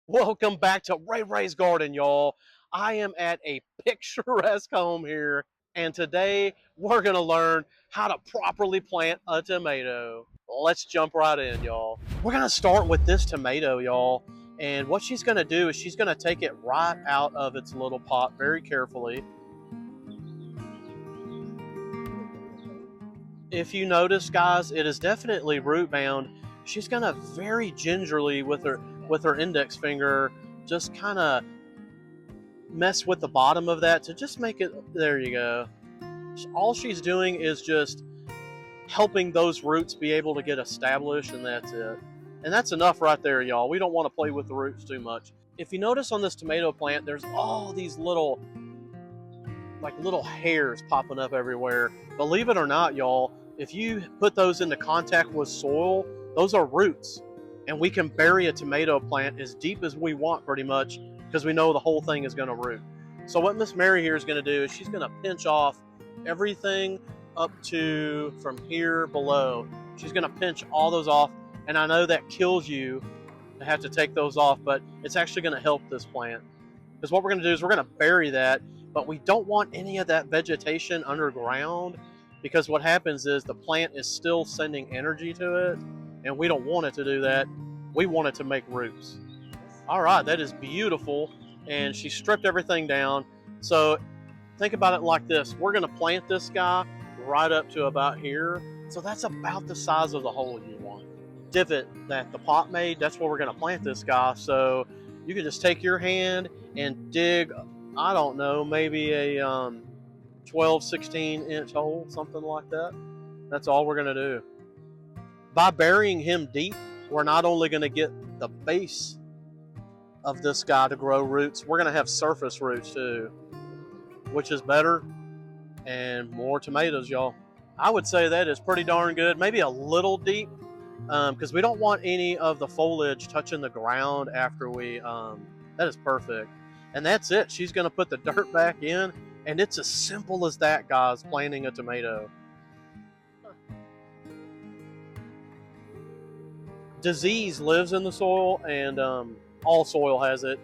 Welcome back to RayRay's Garden, y'all. I am at a picturesque home here, and today we're going to learn how to properly plant a tomato. Let's jump right in, y'all. We're going to start with this tomato, y'all, and what she's going to do is she's going to take it right out of its little pot very carefully. If you notice, guys, it is definitely root bound. She's going to very gingerly with her index finger just kind of mess with the bottom of that to just make it, there you go. All she's doing is just helping those roots be able to get established, and that's it. And that's enough right there, y'all. We don't want to play with the roots too much. If you notice on this tomato plant, there's all these little hairs popping up everywhere. Believe it or not, y'all, if you put those into contact with soil, those are roots. And we can bury a tomato plant as deep as we want pretty much, because we know the whole thing is going to root. So what Miss Mary here is going to do is she's going to pinch off everything up to from here below. She's going to pinch all those off, and I know that kills you to have to take those off, but it's actually going to help this plant. Because what we're going to do is we're going to bury that, but we don't want any of that vegetation underground, because what happens is the plant is still sending energy to it, and we don't want it to do that. We want it to make roots. All right, that is beautiful, and she stripped everything down. So think about it like this. We're going to plant this guy right up to about here. So that's about the size of the hole you want. Divot that the pot made, that's where we're going to plant this guy. So you can just take your hand and dig, I don't know, maybe a 12, 16 inch hole, something like that. That's all we're going to do. By burying him deep, we're not only going to get the base of this guy to grow roots, we're going to have surface roots too, which is better and more tomatoes, y'all. I would say that is pretty darn good. Maybe a little deep, because we don't want any of the foliage touching the ground after we, that is perfect. And that's it. She's going to put the dirt back in, and it's as simple as that, guys, planting a tomato. Disease lives in the soil, and all soil has it,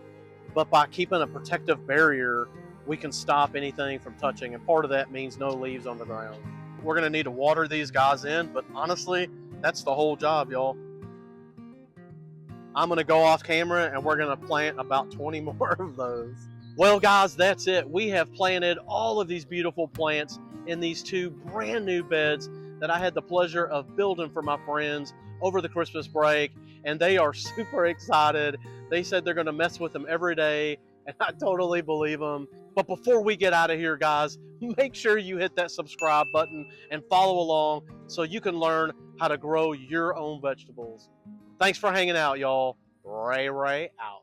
but by keeping a protective barrier, we can stop anything from touching, and part of that means no leaves on the ground. We're going to need to water these guys in, but honestly, that's the whole job, y'all. I'm going to go off camera, and we're going to plant about 20 more of those. Well, guys, that's it. We have planted all of these beautiful plants in these two brand new beds that I had the pleasure of building for my friends over the Christmas break, and they are super excited. They said they're going to mess with them every day, and I totally believe them. But before we get out of here, guys, make sure you hit that subscribe button and follow along so you can learn how to grow your own vegetables. Thanks for hanging out, y'all. RayRay out.